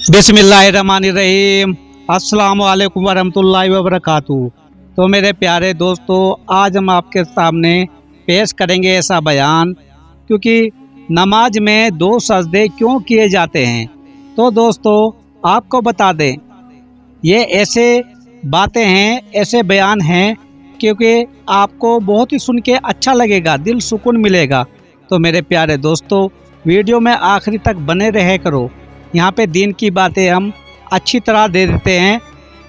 बिस्मिल्लाहिर्रहमानिर्रहीम। अस्सलाम वालेकुम वरहमतुल्लाहि वबरकातुहू। तो मेरे प्यारे दोस्तों, आज हम आपके सामने पेश करेंगे ऐसा बयान, क्योंकि नमाज में 2 सजदे क्यों किए जाते हैं। तो दोस्तों आपको बता दें, ये ऐसे बातें हैं, ऐसे बयान हैं, क्योंकि आपको बहुत ही सुन के अच्छा लगेगा, दिल सुकून मिलेगा। तो मेरे प्यारे दोस्तों, वीडियो में आखिरी तक बने रहे करो। यहाँ पे दीन की बातें हम अच्छी तरह दे देते हैं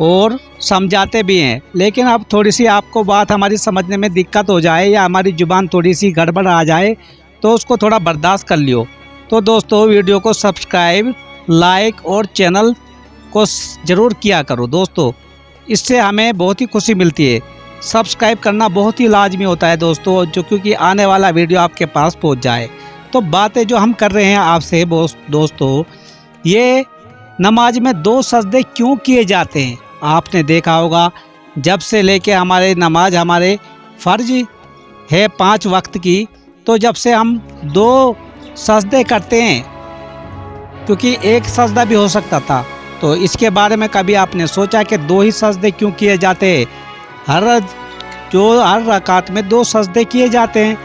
और समझाते भी हैं, लेकिन अब थोड़ी सी आपको बात हमारी समझने में दिक्कत हो जाए या हमारी ज़ुबान थोड़ी सी गड़बड़ आ जाए तो उसको थोड़ा बर्दाश्त कर लियो। तो दोस्तों वीडियो को सब्सक्राइब, लाइक और चैनल को ज़रूर किया करो दोस्तों, इससे हमें बहुत ही खुशी मिलती है। सब्सक्राइब करना बहुत ही लाजमी होता है दोस्तों, जो क्योंकि आने वाला वीडियो आपके पास पहुंच जाए। तो बातें जो हम कर रहे हैं आपसे दोस्तों, ये नमाज में 2 सजदे क्यों किए जाते हैं। आपने देखा होगा, जब से लेके हमारे नमाज हमारे फ़र्ज है 5 वक्त की, तो जब से हम 2 सजदे करते हैं, क्योंकि एक सजदा भी हो सकता था, तो इसके बारे में कभी आपने सोचा कि 2 ही सजदे क्यों किए जाते हैं। हर रकात में 2 सजदे किए जाते हैं।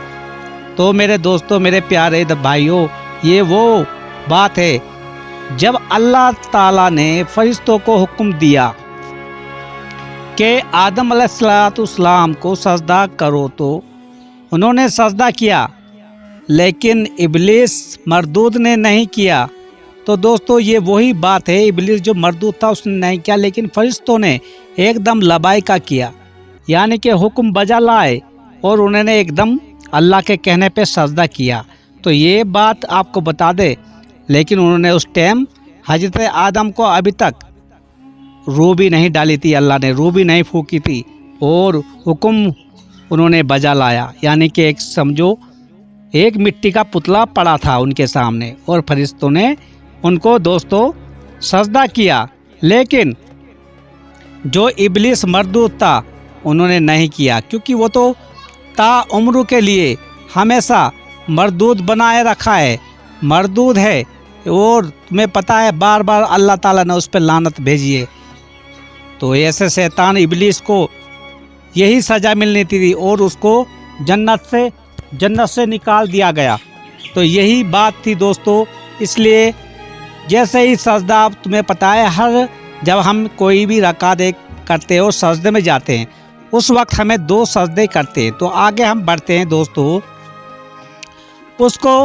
तो मेरे दोस्तों, मेरे प्यारे भाइयों, ये वो बात है जब अल्लाह ताला ने फरिश्तों को हुक्म दिया कि आदम अलैहिस्सलाम को सजदा करो, तो उन्होंने सजदा किया, लेकिन इब्लीस मरदूद ने नहीं किया। तो दोस्तों ये वही बात है, इब्लीस जो मरदूद था उसने नहीं किया, लेकिन फरिश्तों ने एकदम लबाइका किया, यानी कि हुक्म बजा लाए और उन्होंने एकदम अल्लाह के कहने पे सजदा किया। तो ये बात आपको बता दे, लेकिन उन्होंने उस टाइम हजरत आदम को अभी तक रूह भी नहीं डाली थी, अल्लाह ने रूह भी नहीं फूकी थी, और हुक्म उन्होंने बजा लाया, यानी कि एक समझो एक मिट्टी का पुतला पड़ा था उनके सामने और फरिश्तों ने उनको दोस्तों सजदा किया। लेकिन जो इब्लीस मरदूद था उन्होंने नहीं किया, क्योंकि वो तो ताउम्र के लिए हमेशा मरदूद बनाए रखा है, मरदूद है, और तुम्हें पता है बार बार अल्लाह ताला ने उस पर लानत भेजी है। तो ऐसे शैतान इब्लीस को यही सज़ा मिलनी थी और उसको जन्नत से निकाल दिया गया। तो यही बात थी दोस्तों। इसलिए जैसे ही सजदा, तुम्हें पता है हर जब हम कोई भी रकात करते हैं और सजदे में जाते हैं, उस वक्त हमें 2 सजदे करते हैं। तो आगे हम बढ़ते हैं दोस्तों, उसको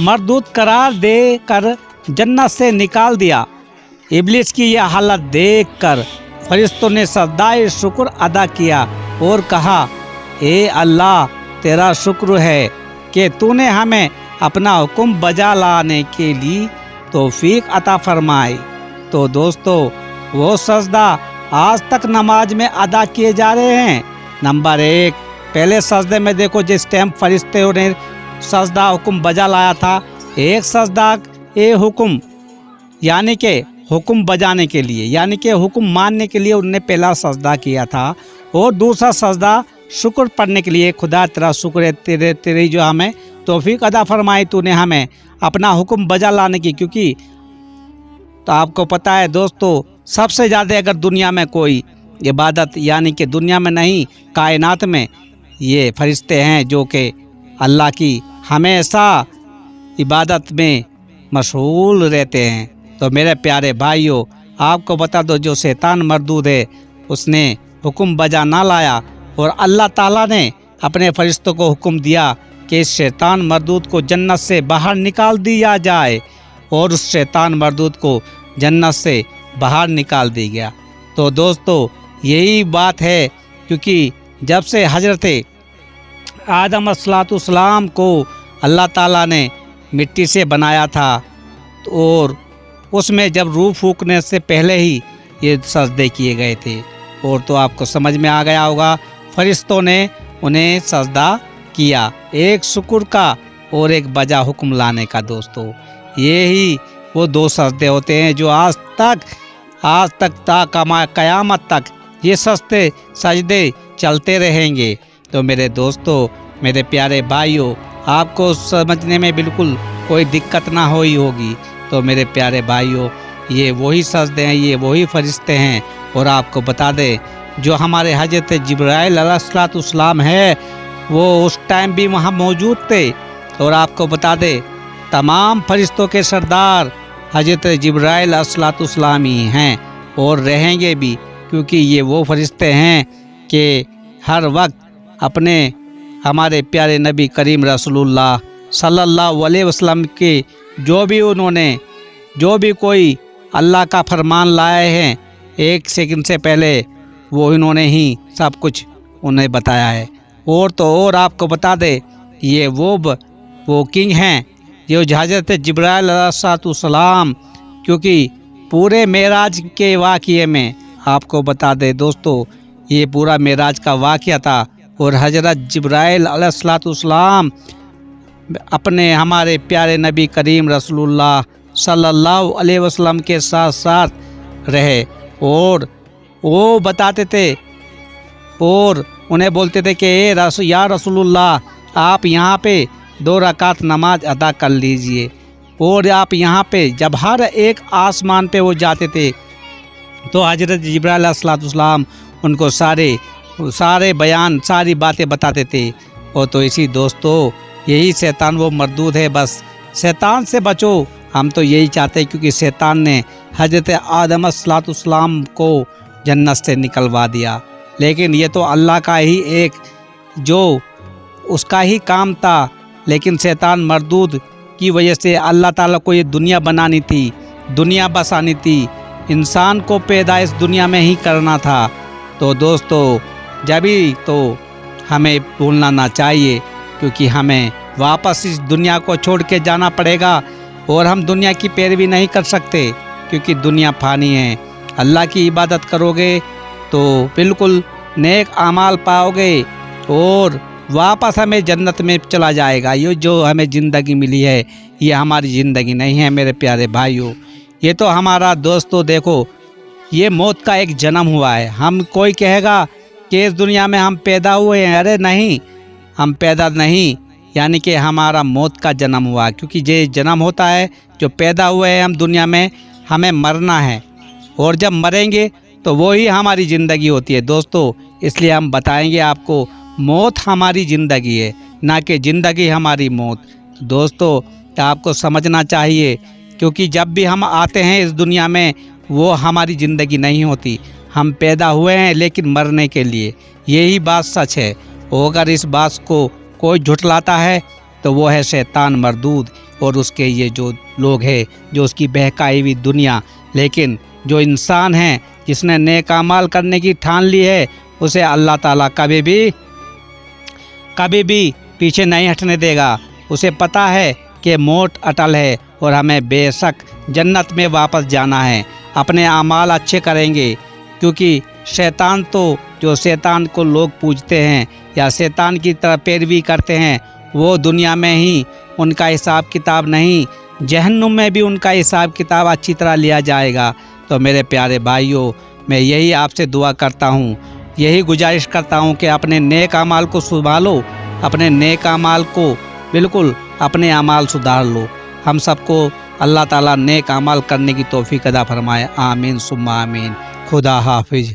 मरदूद करार दे कर जन्नत से निकाल दिया। इब्लीस की यह हालत देखकर फरिश्तों ने सजदाए शुक्र अदा किया और कहा, ए अल्लाह, तेरा शुक्र है कि तूने हमें अपना हुक्म बजा लाने के लिए तौफीक अता फरमाई। तो दोस्तों वो सजदा आज तक नमाज में अदा किए जा रहे हैं। नंबर 1, पहले सजदे में देखो, जिस टाइम फरिश्तों ने सजदा हुक्म बजा लाया था, एक सजदा ए हुक्म यानी कि हुक्म बजाने के लिए, यानी कि हुक्म मानने के लिए उन्होंने पहला सजदा किया था, और दूसरा सजदा शुक्र पढ़ने के लिए, खुदा तेरा शुक्र है, तेरी जो हमें तौफीक अदा फरमाई, तूने हमें अपना हुक्म बजा लाने की। क्योंकि तो आपको पता है दोस्तों, सबसे ज़्यादा अगर दुनिया में कोई इबादत, यानी कि दुनिया में नहीं कायनात में, ये फरिश्ते हैं जो कि अल्लाह की हमेशा इबादत में मशगूल रहते हैं। तो मेरे प्यारे भाइयों, आपको बता दो, जो शैतान मरदूद है उसने हुक्म बजा ना लाया, और अल्लाह ताला ने अपने फरिश्तों को हुक्म दिया कि इस शैतान मरदूद को जन्नत से बाहर निकाल दिया जाए, और उस शैतान मरदूद को जन्नत से बाहर निकाल दिया गया। तो दोस्तों यही बात है, क्योंकि जब से हजरत आदम अलैहिस्सलाम को अल्लाह ताला ने मिट्टी से बनाया था, और उसमें जब रूह फूकने से पहले ही ये सजदे किए गए थे। और तो आपको समझ में आ गया होगा, फरिश्तों ने उन्हें सजदा किया, एक शुक्र का और एक बजा हुक्म लाने का। दोस्तों यही वो 2 सजदे होते हैं जो आज तक क़यामत तक ये सजदे चलते रहेंगे। तो मेरे दोस्तों, मेरे प्यारे भाइयों, आपको समझने में बिल्कुल कोई दिक्कत ना हुई होगी। तो मेरे प्यारे भाइयों, یہ وہی سجدے ہیں، یہ وہی فرشتے ہیں۔ اور آپ کو بتا دیں جو ہمارے حضرت جبرائیل علیہ السلام ہے وہ اس ٹائم بھی وہاں موجود تھے۔ اور آپ کو بتا دیں تمام فرشتوں کے سردار حضرت جبرائیل علیہ السلام ہی ہیں اور رہیں گے بھی، کیونکہ یہ وہ فرشتے ہیں کہ ہر وقت اپنے ہمارے پیارے نبی کریم رسول اللہ صلی اللہ علیہ وسلم کے جو بھی کوئی اللہ کا فرمان لائے ہیں ایک سیکنڈ سے پہلے وہ انہوں نے ہی سب کچھ انہیں بتایا ہے۔ اور تو اور آپ کو بتا دے یہ وہ کنگ ہیں جو حضرت جبرائیل علیہ السلام، کیونکہ پورے معراج کے واقعے میں آپ کو بتا دے دوستو یہ پورا معراج کا واقعہ تھا، اور حضرت جبرائیل علیہ السلام اپنے ہمارے پیارے نبی کریم رسول اللہ صلی اللہ علیہ وسلم کے ساتھ ساتھ رہے، اور وہ بتاتے تھے اور انہیں بولتے تھے کہ یا رسول اللہ آپ یہاں پہ 2 رکعت نماز ادا کر لیجئے۔ اور آپ یہاں پہ جب ہر ایک آسمان پہ وہ جاتے تھے تو حضرت جبرائیل علیہ السلام ان کو سارے بیان ساری باتیں بتاتے تھے۔ اور تو اسی دوستو یہی شیطان وہ مردود ہے، بس شیطان سے بچو، ہم تو یہی چاہتے ہیں، کیونکہ شیطان نے حضرت آدم علیہ السلام کو جنت سے نکلوا دیا، لیکن یہ تو اللہ کا ہی جو اس کا ہی کام تھا، لیکن شیطان مردود کی وجہ سے اللہ تعالیٰ کو یہ دنیا بنانی تھی، دنیا بسانی تھی، انسان کو پیدا اس دنیا میں ہی کرنا تھا۔ تو دوستو جبھی تو ہمیں بھولنا نہ چاہیے، کیونکہ ہمیں واپس اس دنیا کو چھوڑ کے جانا پڑے گا، اور ہم دنیا کی پیروی نہیں کر سکتے کیونکہ دنیا فانی ہے۔ اللہ کی عبادت کرو گے تو بالکل نیک اعمال پاؤ گے اور واپس ہمیں جنت میں چلا جائے گا۔ یہ جو ہمیں زندگی ملی ہے یہ ہماری زندگی نہیں ہے میرے پیارے بھائیوں، یہ تو ہمارا دوستو دیکھو یہ موت کا ایک جنم ہوا ہے۔ ہم کوئی کہے گا کہ اس دنیا میں ہم پیدا ہوئے ہیں، ارے نہیں، ہم پیدا نہیں، یعنی کہ ہمارا موت کا جنم ہوا، کیونکہ یہ جنم ہوتا ہے جو پیدا ہوئے ہیں ہم دنیا میں، ہمیں مرنا ہے، اور جب مریں گے تو وہی ہماری زندگی ہوتی ہے دوستو۔ اس لیے ہم بتائیں گے آپ کو موت ہماری زندگی ہے، نہ کہ زندگی ہماری موت۔ دوستو آپ کو سمجھنا چاہیے، کیونکہ جب بھی ہم آتے ہیں اس دنیا میں وہ ہماری زندگی نہیں ہوتی، ہم پیدا ہوئے ہیں لیکن مرنے کے لیے، یہی بات سچ ہے۔ اور اگر اس بات کو کوئی جھٹلاتا ہے تو وہ ہے شیطان مردود، اور اس کے یہ جو لوگ ہیں جو اس کی بہکائی ہوئی دنیا۔ لیکن جو انسان ہے جس نے نیک اعمال کرنے کی ٹھان لی ہے اسے اللہ تعالیٰ کبھی بھی پیچھے نہیں ہٹنے دے گا۔ اسے پتہ ہے کہ موت اٹل ہے اور ہمیں بے شک جنت میں واپس جانا ہے۔ اپنے اعمال اچھے کریں گے، کیونکہ شیطان کو لوگ پوجتے ہیں یا شیطان کی طرح پیروی کرتے ہیں، وہ دنیا میں ہی ان کا حساب کتاب نہیں، جہنم میں بھی ان کا حساب کتاب اچھی طرح لیا جائے گا۔ تو میرے پیارے بھائیوں میں یہی آپ سے دعا کرتا ہوں، یہی گزارش کرتا ہوں کہ اپنے نیک اعمال کو سنبھالو، اپنے نیک اعمال کو بالکل اپنے اعمال سدھار لو۔ ہم سب کو اللہ تعالیٰ نیک اعمال کرنے کی توفیق عطا فرمائے، آمین ثم آمین۔ خدا حافظ۔